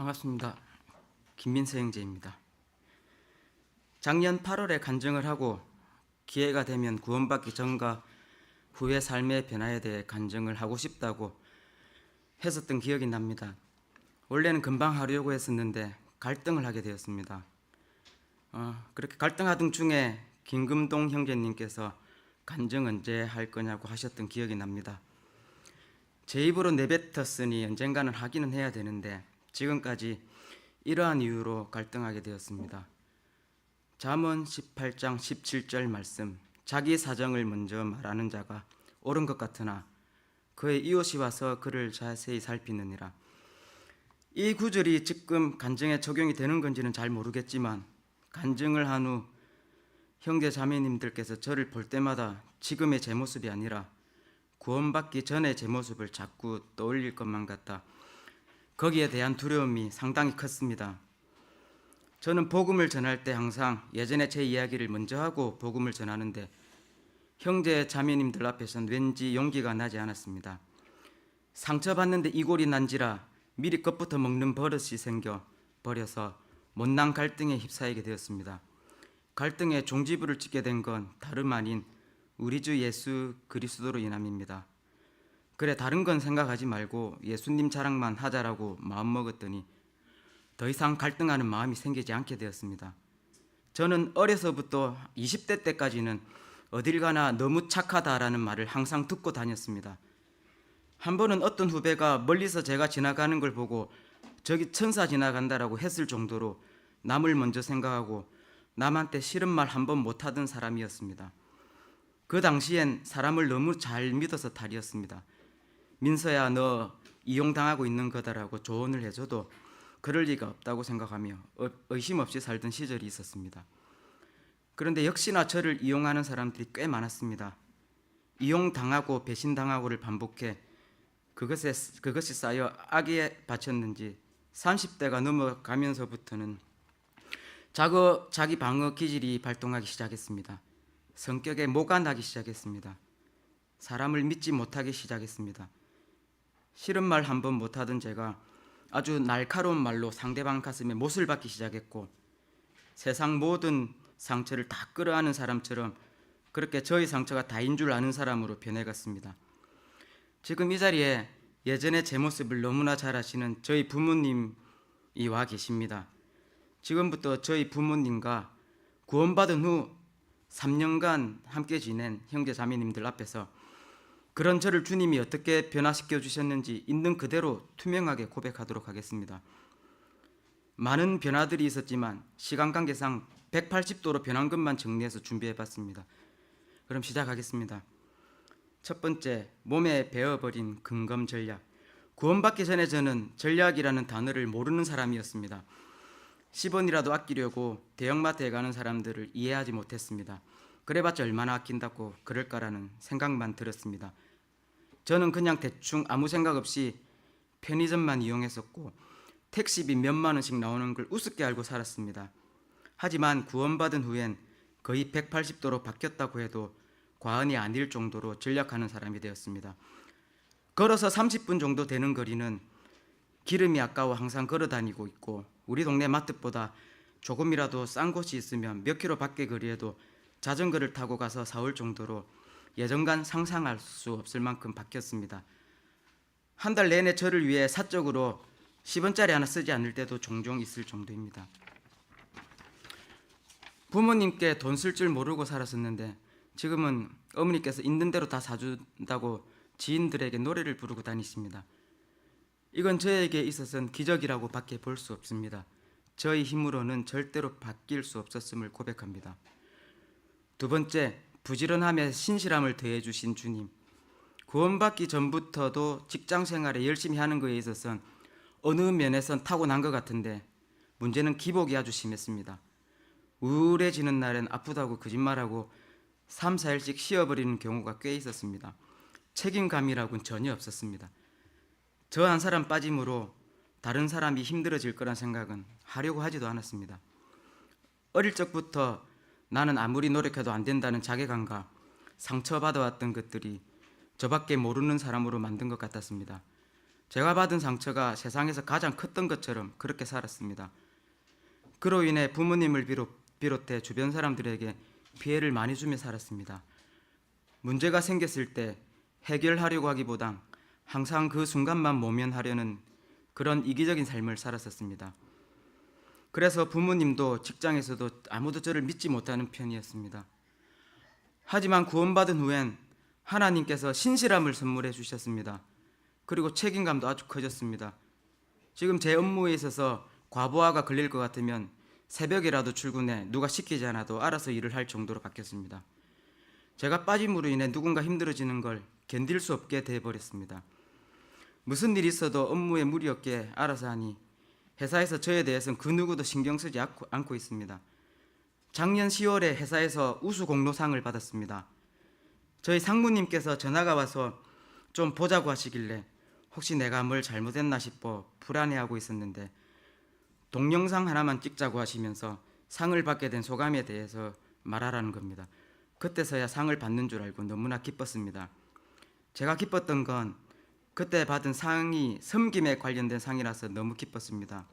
반갑습니다. 김민세 형제입니다. 작년 8월에 간증을 하고 기회가 되면 구원받기 전과 후의 삶의 변화에 대해 간증을 하고 싶다고 했었던 기억이 납니다. 원래는 금방 하려고 했었는데 갈등을 하게 되었습니다. 그렇게 갈등하던 중에 김금동 형제님께서 간증 언제 할 거냐고 하셨던 기억이 납니다. 제 입으로 내뱉었으니 언젠가는 하기는 해야 되는데 지금까지 이러한 이유로 갈등하게 되었습니다. 잠언 18장 17절 말씀, 자기 사정을 먼저 말하는 자가 옳은 것 같으나 그의 이웃이 와서 그를 자세히 살피느니라. 이 구절이 지금 간증에 적용이 되는 건지는 잘 모르겠지만 간증을 한 후 형제 자매님들께서 저를 볼 때마다 지금의 제 모습이 아니라 구원받기 전의 제 모습을 자꾸 떠올릴 것만 같다. 거기에 대한 두려움이 상당히 컸습니다. 저는 복음을 전할 때 항상 예전에 제 이야기를 먼저 하고 복음을 전하는데 형제 자매님들 앞에서는 왠지 용기가 나지 않았습니다. 상처받는데 이골이 난지라 미리 것부터 먹는 버릇이 생겨 버려서 못난 갈등에 휩싸이게 되었습니다. 갈등에 종지부를 찍게 된 건 다름 아닌 우리 주 예수 그리스도로 인함입니다. 그래 다른 건 생각하지 말고 예수님 자랑만 하자라고 마음먹었더니 더 이상 갈등하는 마음이 생기지 않게 되었습니다. 저는 어려서부터 20대 때까지는 어딜 가나 너무 착하다라는 말을 항상 듣고 다녔습니다. 한 번은 어떤 후배가 멀리서 제가 지나가는 걸 보고 저기 천사 지나간다라고 했을 정도로 남을 먼저 생각하고 남한테 싫은 말 한 번 못하던 사람이었습니다. 그 당시엔 사람을 너무 잘 믿어서 탈이었습니다. 민서야 너 이용당하고 있는 거다라고 조언을 해줘도 그럴 리가 없다고 생각하며 의심 없이 살던 시절이 있었습니다. 그런데 역시나 저를 이용하는 사람들이 꽤 많았습니다. 이용당하고 배신당하고를 반복해 그것이 쌓여 악에 바쳤는지 30대가 넘어가면서부터는 자기 방어 기질이 발동하기 시작했습니다. 성격에 모가 나기 시작했습니다. 사람을 믿지 못하기 시작했습니다. 싫은 말 한 번 못하던 제가 아주 날카로운 말로 상대방 가슴에 못을 박기 시작했고 세상 모든 상처를 다 끌어안은 사람처럼 그렇게 저의 상처가 다인 줄 아는 사람으로 변해갔습니다. 지금 이 자리에 예전에 제 모습을 너무나 잘 아시는 저희 부모님이 와 계십니다. 지금부터 저희 부모님과 구원받은 후 3년간 함께 지낸 형제 자매님들 앞에서 그런 저를 주님이 어떻게 변화시켜 주셨는지 있는 그대로 투명하게 고백하도록 하겠습니다. 많은 변화들이 있었지만 시간 관계상 180도로 변한 것만 정리해서 준비해봤습니다. 그럼 시작하겠습니다. 첫 번째, 몸에 배어버린 근검 전략. 구원받기 전에 저는 전략이라는 단어를 모르는 사람이었습니다. 10원이라도 아끼려고 대형마트에 가는 사람들을 이해하지 못했습니다. 그래봤자 얼마나 아낀다고 그럴까라는 생각만 들었습니다. 저는 그냥 대충 아무 생각 없이 편의점만 이용했었고 택시비 몇만 원씩 나오는 걸 우습게 알고 살았습니다. 하지만 구원받은 후엔 거의 180도로 바뀌었다고 해도 과언이 아닐 정도로 전략하는 사람이 되었습니다. 걸어서 30분 정도 되는 거리는 기름이 아까워 항상 걸어 다니고 있고 우리 동네 마트보다 조금이라도 싼 곳이 있으면 몇 킬로 밖의 거리에도 자전거를 타고 가서 사올 정도로 예전간 상상할 수 없을 만큼 바뀌었습니다. 한 달 내내 저를 위해 사적으로 10원짜리 하나 쓰지 않을 때도 종종 있을 정도입니다. 부모님께 돈 쓸 줄 모르고 살았었는데 지금은 어머니께서 있는 대로 다 사준다고 지인들에게 노래를 부르고 다니십니다. 이건 저에게 있어서는 기적이라고 밖에 볼 수 없습니다. 저희 힘으로는 절대로 바뀔 수 없었음을 고백합니다. 두 번째, 부지런함에 신실함을 더해주신 주님. 구원받기 전부터도 직장생활에 열심히 하는 것에 있어서는 어느 면에선 타고난 것 같은데 문제는 기복이 아주 심했습니다. 우울해지는 날엔 아프다고 거짓말하고 3, 4일씩 쉬어버리는 경우가 꽤 있었습니다. 책임감이라고는 전혀 없었습니다. 저 한 사람 빠짐으로 다른 사람이 힘들어질 거란 생각은 하려고 하지도 않았습니다. 어릴 적부터 나는 아무리 노력해도 안 된다는 자괴감과 상처받아왔던 것들이 저밖에 모르는 사람으로 만든 것 같았습니다. 제가 받은 상처가 세상에서 가장 컸던 것처럼 그렇게 살았습니다. 그로 인해 부모님을 비롯해 주변 사람들에게 피해를 많이 주며 살았습니다. 문제가 생겼을 때 해결하려고 하기보단 항상 그 순간만 모면하려는 그런 이기적인 삶을 살았었습니다. 그래서 부모님도 직장에서도 아무도 저를 믿지 못하는 편이었습니다. 하지만 구원받은 후엔 하나님께서 신실함을 선물해 주셨습니다. 그리고 책임감도 아주 커졌습니다. 지금 제 업무에 있어서 과부하가 걸릴 것 같으면 새벽이라도 출근해 누가 시키지 않아도 알아서 일을 할 정도로 바뀌었습니다. 제가 빠짐으로 인해 누군가 힘들어지는 걸 견딜 수 없게 돼버렸습니다. 무슨 일이 있어도 업무에 무리 없게 알아서 하니 회사에서 저에 대해서는 그 누구도 신경 쓰지 않고 있습니다. 작년 10월에 회사에서 우수 공로상을 받았습니다. 저희 상무님께서 전화가 와서 좀 보자고 하시길래 혹시 내가 뭘 잘못했나 싶어 불안해하고 있었는데 동영상 하나만 찍자고 하시면서 상을 받게 된 소감에 대해서 말하라는 겁니다. 그때서야 상을 받는 줄 알고 너무나 기뻤습니다. 제가 기뻤던 건 그때 받은 상이 섬김에 관련된 상이라서 너무 기뻤습니다.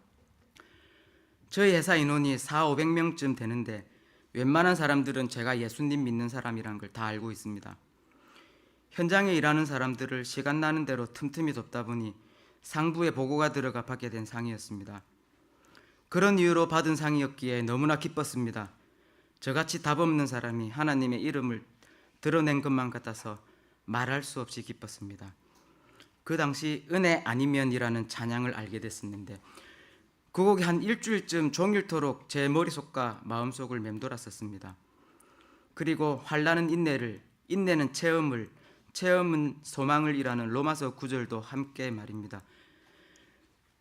저희 회사 인원이 400~500명쯤 되는데 웬만한 사람들은 제가 예수님 믿는 사람이란 걸 다 알고 있습니다. 현장에 일하는 사람들을 시간 나는 대로 틈틈이 돕다 보니 상부에 보고가 들어가 받게 된 상이었습니다. 그런 이유로 받은 상이었기에 너무나 기뻤습니다. 저같이 답 없는 사람이 하나님의 이름을 드러낸 것만 같아서 말할 수 없이 기뻤습니다. 그 당시 은혜 아니면이라는 찬양을 알게 됐었는데 그 곡이 한 일주일쯤 종일토록 제 머릿속과 마음속을 맴돌았었습니다. 그리고 환난은 인내를, 인내는 체험을, 체험은 소망을 이라는 로마서 9절도 함께 말입니다.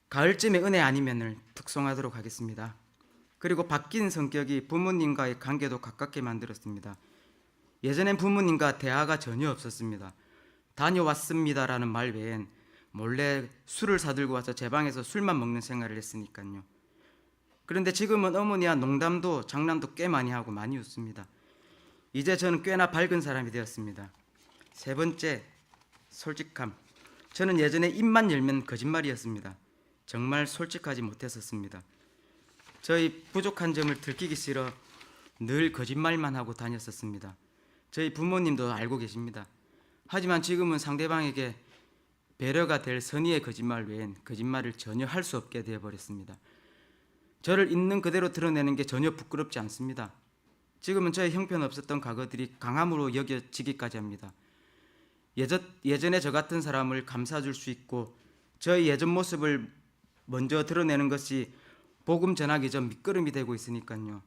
가을쯤에 은혜 아니면을 특송하도록 하겠습니다. 그리고 바뀐 성격이 부모님과의 관계도 가깝게 만들었습니다. 예전엔 부모님과 대화가 전혀 없었습니다. 다녀왔습니다라는 말 외엔 몰래 술을 사들고 와서 제 방에서 술만 먹는 생활을 했으니까요. 그런데 지금은 어머니와 농담도 장난도 꽤 많이 하고 많이 웃습니다. 이제 저는 꽤나 밝은 사람이 되었습니다. 세 번째, 솔직함. 저는 예전에 입만 열면 거짓말이었습니다. 정말 솔직하지 못했었습니다. 저희 부족한 점을 들키기 싫어 늘 거짓말만 하고 다녔었습니다. 저희 부모님도 알고 계십니다. 하지만 지금은 상대방에게 배려가 될 선의의 거짓말 외엔 거짓말을 전혀 할 수 없게 되어버렸습니다. 저를 있는 그대로 드러내는 게 전혀 부끄럽지 않습니다. 지금은 저의 형편없었던 과거들이 강함으로 여겨지기까지 합니다. 예전에 저 같은 사람을 감싸줄 수 있고 저의 예전 모습을 먼저 드러내는 것이 복음 전하기 전 밑거름이 되고 있으니까요.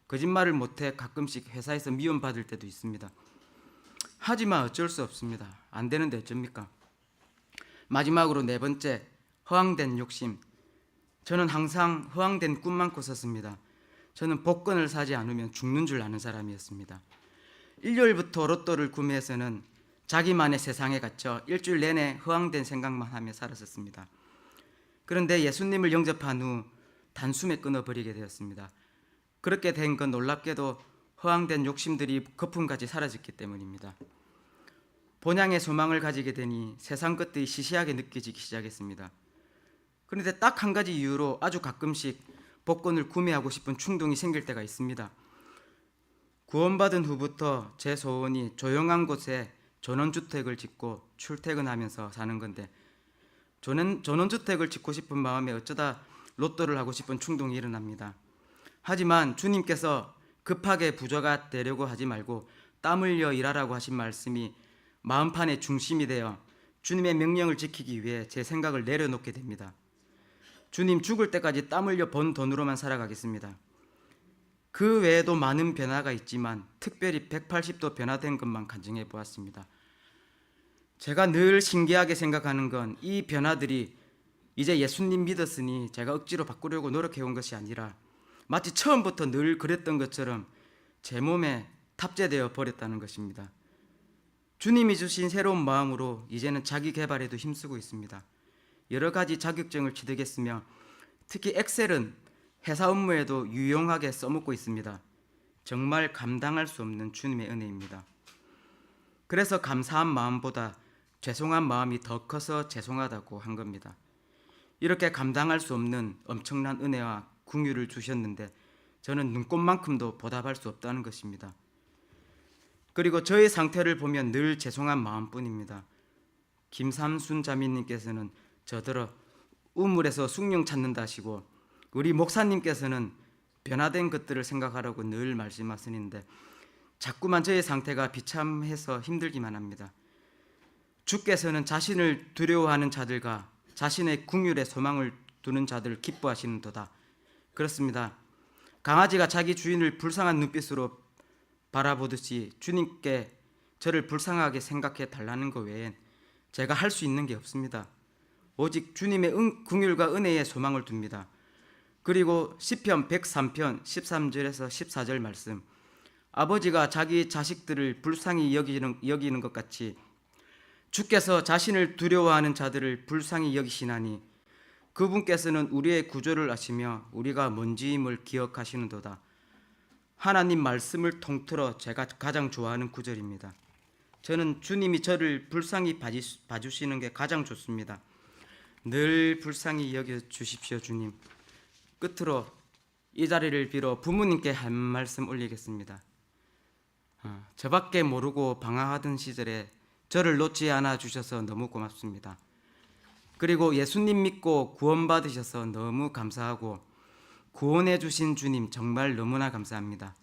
거짓말을 못해 가끔씩 회사에서 미움받을 때도 있습니다. 하지만 어쩔 수 없습니다. 안 되는데 어쩝니까? 마지막으로 네 번째, 허황된 욕심. 저는 항상 허황된 꿈만 꿨었습니다. 저는 복권을 사지 않으면 죽는 줄 아는 사람이었습니다. 일요일부터 로또를 구매해서는 자기만의 세상에 갇혀 일주일 내내 허황된 생각만 하며 살았었습니다. 그런데 예수님을 영접한 후 단숨에 끊어버리게 되었습니다. 그렇게 된 건 놀랍게도 허황된 욕심들이 거품같이 사라졌기 때문입니다. 본향의 소망을 가지게 되니 세상 것들이 시시하게 느껴지기 시작했습니다. 그런데 딱 한 가지 이유로 아주 가끔씩 복권을 구매하고 싶은 충동이 생길 때가 있습니다. 구원받은 후부터 제 소원이 조용한 곳에 전원주택을 짓고 출퇴근하면서 사는 건데 전원주택을 짓고 싶은 마음에 어쩌다 로또를 하고 싶은 충동이 일어납니다. 하지만 주님께서 급하게 부자가 되려고 하지 말고 땀 흘려 일하라고 하신 말씀이 마음판의 중심이 되어 주님의 명령을 지키기 위해 제 생각을 내려놓게 됩니다. 주님, 죽을 때까지 땀 흘려 번 돈으로만 살아가겠습니다. 그 외에도 많은 변화가 있지만 특별히 180도 변화된 것만 간증해 보았습니다. 제가 늘 신기하게 생각하는 건 이 변화들이 이제 예수님 믿었으니 제가 억지로 바꾸려고 노력해온 것이 아니라 마치 처음부터 늘 그랬던 것처럼 제 몸에 탑재되어 버렸다는 것입니다. 주님이 주신 새로운 마음으로 이제는 자기 개발에도 힘쓰고 있습니다. 여러 가지 자격증을 취득했으며 특히 엑셀은 회사 업무에도 유용하게 써먹고 있습니다. 정말 감당할 수 없는 주님의 은혜입니다. 그래서 감사한 마음보다 죄송한 마음이 더 커서 죄송하다고 한 겁니다. 이렇게 감당할 수 없는 엄청난 은혜와 긍휼을 주셨는데 저는 눈꼽만큼도 보답할 수 없다는 것입니다. 그리고 저의 상태를 보면 늘 죄송한 마음뿐입니다. 김삼순 자매님께서는 저더러 우물에서 숭늉 찾는다시고 우리 목사님께서는 변화된 것들을 생각하라고 늘 말씀하시는데 자꾸만 저의 상태가 비참해서 힘들기만 합니다. 주께서는 자신을 두려워하는 자들과 자신의 긍휼에 소망을 두는 자들을 기뻐하시는도다. 그렇습니다. 강아지가 자기 주인을 불쌍한 눈빛으로 바라보듯이 주님께 저를 불쌍하게 생각해 달라는 것 외엔 제가 할 수 있는 게 없습니다. 오직 주님의 긍휼과 은혜에 소망을 둡니다. 그리고 시편 103편 13절에서 14절 말씀, 아버지가 자기 자식들을 불쌍히 여기는 것 같이 주께서 자신을 두려워하는 자들을 불쌍히 여기시나니 그분께서는 우리의 구조를 아시며 우리가 뭔지임을 기억하시는도다. 하나님 말씀을 통틀어 제가 가장 좋아하는 구절입니다. 저는 주님이 저를 불쌍히 봐주시는 게 가장 좋습니다. 늘 불쌍히 여겨주십시오, 주님. 끝으로 이 자리를 빌어 부모님께 한 말씀 올리겠습니다. 저밖에 모르고 방황하던 시절에 저를 놓지 않아 주셔서 너무 고맙습니다. 그리고 예수님 믿고 구원받으셔서 너무 감사하고 구원해 주신 주님 정말 너무나 감사합니다.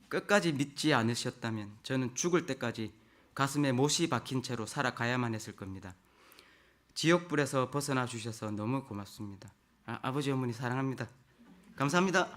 끝까지 믿지 않으셨다면 저는 죽을 때까지 가슴에 못이 박힌 채로 살아가야만 했을 겁니다. 지옥불에서 벗어나 주셔서 너무 고맙습니다. 아버지 어머니 사랑합니다. 감사합니다.